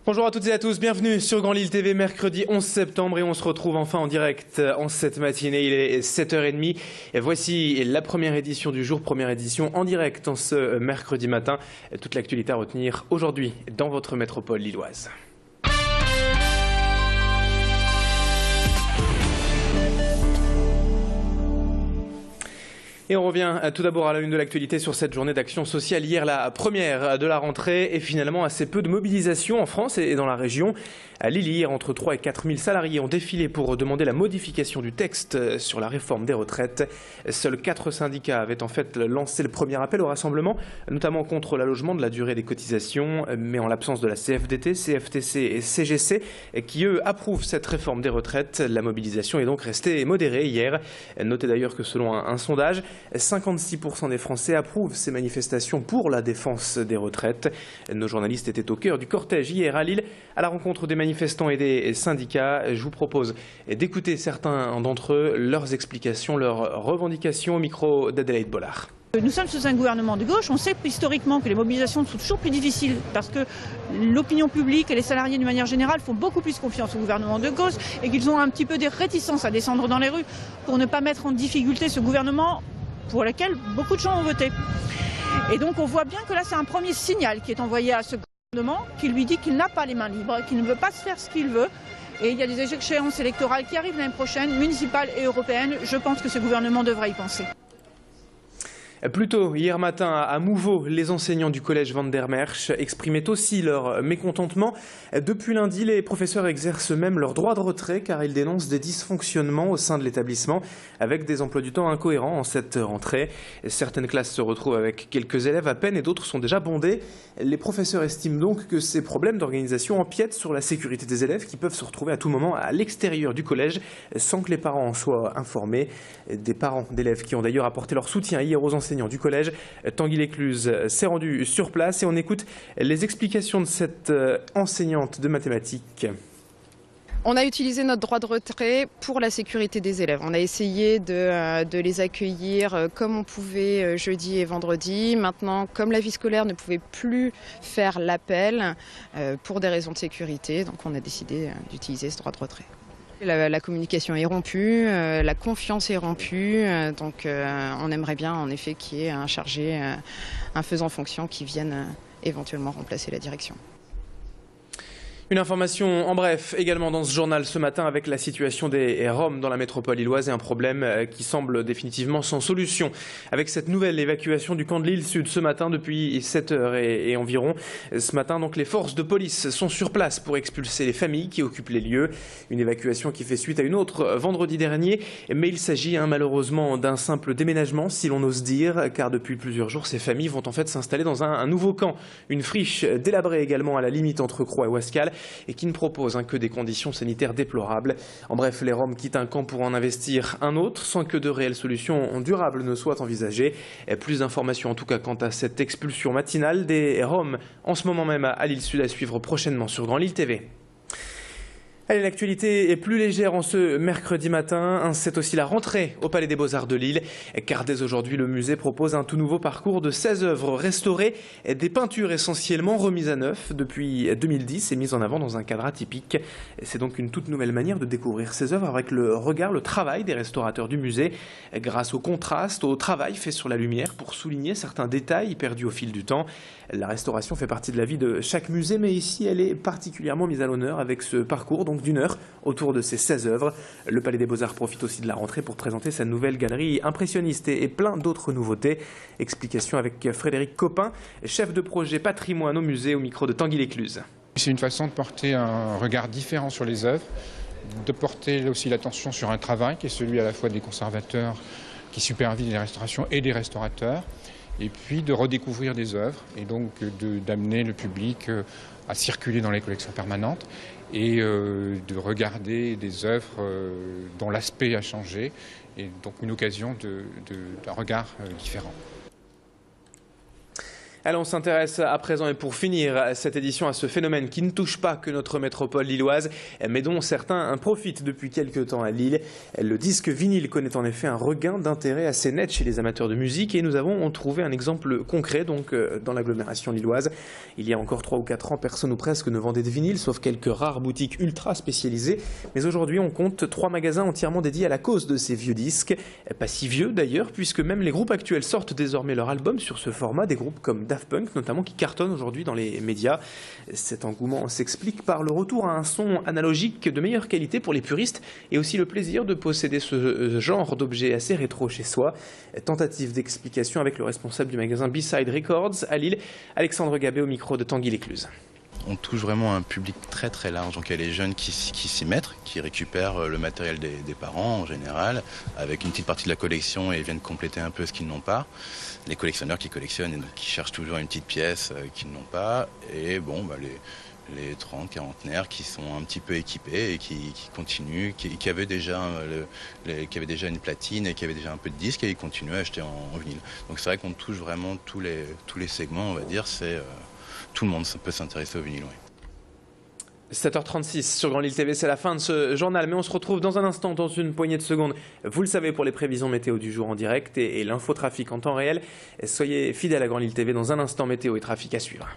Bonjour à toutes et à tous, bienvenue sur Grand Lille TV, mercredi 11 septembre et on se retrouve enfin en direct en cette matinée, il est 7h30 et voici la première édition du jour, première édition en direct en ce mercredi matin. Toute l'actualité à retenir aujourd'hui dans votre métropole lilloise. Et on revient tout d'abord à la une de l'actualité sur cette journée d'action sociale. Hier, la première de la rentrée et finalement assez peu de mobilisation en France et dans la région. À Lille, hier, entre 3 et 4 000 salariés ont défilé pour demander la modification du texte sur la réforme des retraites. Seuls 4 syndicats avaient en fait lancé le premier appel au rassemblement, notamment contre l'allongement de la durée des cotisations, mais en l'absence de la CFDT, CFTC et CGC, qui eux approuvent cette réforme des retraites. La mobilisation est donc restée modérée hier. Notez d'ailleurs que selon un sondage, 56% des Français approuvent ces manifestations pour la défense des retraites. Nos journalistes étaient au cœur du cortège hier à Lille, à la rencontre des manifestants et des syndicats. Je vous propose d'écouter certains d'entre eux, leurs explications, leurs revendications au micro d'Adélaïde Bollard. Nous sommes sous un gouvernement de gauche. On sait historiquement que les mobilisations sont toujours plus difficiles parce que l'opinion publique et les salariés d'une manière générale font beaucoup plus confiance au gouvernement de gauche et qu'ils ont un petit peu des réticences à descendre dans les rues pour ne pas mettre en difficulté ce gouvernement pour lequel beaucoup de gens ont voté. Et donc on voit bien que là c'est un premier signal qui est envoyé à ce gouvernement qui lui dit qu'il n'a pas les mains libres, qu'il ne veut pas se faire ce qu'il veut. Et il y a des échéances électorales qui arrivent l'année prochaine, municipales et européennes. Je pense que ce gouvernement devrait y penser. Plus tôt, hier matin, à Mouveau, les enseignants du collège Van der Merch exprimaient aussi leur mécontentement. Depuis lundi, les professeurs exercent même leur droit de retrait car ils dénoncent des dysfonctionnements au sein de l'établissement avec des emplois du temps incohérents en cette rentrée. Certaines classes se retrouvent avec quelques élèves à peine et d'autres sont déjà bondées. Les professeurs estiment donc que ces problèmes d'organisation empiètent sur la sécurité des élèves qui peuvent se retrouver à tout moment à l'extérieur du collège sans que les parents en soient informés. Des parents d'élèves qui ont d'ailleurs apporté leur soutien hier aux enseignants du collège. Tanguy Lécluse s'est rendu sur place et on écoute les explications de cette enseignante de mathématiques. On a utilisé notre droit de retrait pour la sécurité des élèves. On a essayé de les accueillir comme on pouvait jeudi et vendredi. Maintenant, comme la vie scolaire ne pouvait plus faire l'appel pour des raisons de sécurité, donc on a décidé d'utiliser ce droit de retrait. La communication est rompue, la confiance est rompue, donc on aimerait bien en effet qu'il y ait un chargé, un faisant fonction qui vienne éventuellement remplacer la direction. Une information en bref également dans ce journal ce matin avec la situation des Roms dans la métropole lilloise et un problème qui semble définitivement sans solution. Avec cette nouvelle évacuation du camp de Lille Sud ce matin depuis 7h et environ. Ce matin donc les forces de police sont sur place pour expulser les familles qui occupent les lieux. Une évacuation qui fait suite à une autre vendredi dernier. Mais il s'agit malheureusement d'un simple déménagement si l'on ose dire car depuis plusieurs jours ces familles vont en fait s'installer dans un nouveau camp. Une friche délabrée également à la limite entre Croix et Ouascal et qui ne propose que des conditions sanitaires déplorables. En bref, les Roms quittent un camp pour en investir un autre sans que de réelles solutions durables ne soient envisagées. Et plus d'informations en tout cas quant à cette expulsion matinale des Roms en ce moment même à Lille Sud à suivre prochainement sur Grand Lille TV. Allez, l'actualité est plus légère en ce mercredi matin. C'est aussi la rentrée au Palais des Beaux-Arts de Lille. Car dès aujourd'hui, le musée propose un tout nouveau parcours de 16 œuvres restaurées, des peintures essentiellement remises à neuf depuis 2010 et mises en avant dans un cadre atypique. C'est donc une toute nouvelle manière de découvrir ces œuvres avec le regard, le travail des restaurateurs du musée. Grâce au contraste, au travail fait sur la lumière pour souligner certains détails perdus au fil du temps. La restauration fait partie de la vie de chaque musée, mais ici, elle est particulièrement mise à l'honneur avec ce parcours donc d'une heure autour de ces 16 œuvres. Le Palais des Beaux-Arts profite aussi de la rentrée pour présenter sa nouvelle galerie impressionniste et plein d'autres nouveautés. Explication avec Frédéric Copin, chef de projet patrimoine au musée, au micro de Tanguy Lécluse. C'est une façon de porter un regard différent sur les œuvres, de porter aussi l'attention sur un travail qui est celui à la fois des conservateurs qui supervisent les restaurations et des restaurateurs, et puis de redécouvrir des œuvres et donc d'amener le public à circuler dans les collections permanentes et de regarder des œuvres dont l'aspect a changé et donc une occasion d'un regard différent. Alors on s'intéresse à présent et pour finir cette édition à ce phénomène qui ne touche pas que notre métropole lilloise mais dont certains profitent depuis quelques temps à Lille. Le disque vinyle connaît en effet un regain d'intérêt assez net chez les amateurs de musique et nous avons trouvé un exemple concret donc dans l'agglomération lilloise. Il y a encore 3 ou 4 ans, personne ou presque ne vendait de vinyle sauf quelques rares boutiques ultra spécialisées. Mais aujourd'hui on compte 3 magasins entièrement dédiés à la cause de ces vieux disques. Pas si vieux d'ailleurs puisque même les groupes actuels sortent désormais leur album sur ce format, des groupes comme Daft Punk notamment qui cartonnent aujourd'hui dans les médias. Cet engouement s'explique par le retour à un son analogique de meilleure qualité pour les puristes et aussi le plaisir de posséder ce genre d'objet assez rétro chez soi. Tentative d'explication avec le responsable du magasin B-Side Records à Lille, Alexandre Gabet au micro de Tanguy Lécluse. On touche vraiment un public très très large, donc il y a les jeunes qui s'y mettent, qui récupèrent le matériel des parents en général, avec une petite partie de la collection et viennent compléter un peu ce qu'ils n'ont pas. Les collectionneurs qui collectionnent et qui cherchent toujours une petite pièce qu'ils n'ont pas, et bon, les 30, quarantenaires qui sont un petit peu équipés et qui continuent, qui avaient déjà une platine et qui avaient déjà un peu de disques et ils continuent à acheter en vinyle. Donc c'est vrai qu'on touche vraiment tous les segments, on va dire, tout le monde peut s'intéresser au vinyle, oui. 7h36 sur Grand Lille TV, c'est la fin de ce journal, mais on se retrouve dans un instant, dans une poignée de secondes. Vous le savez, pour les prévisions météo du jour en direct et l'infotrafic en temps réel. Soyez fidèles à Grand Lille TV, dans un instant, météo et trafic à suivre.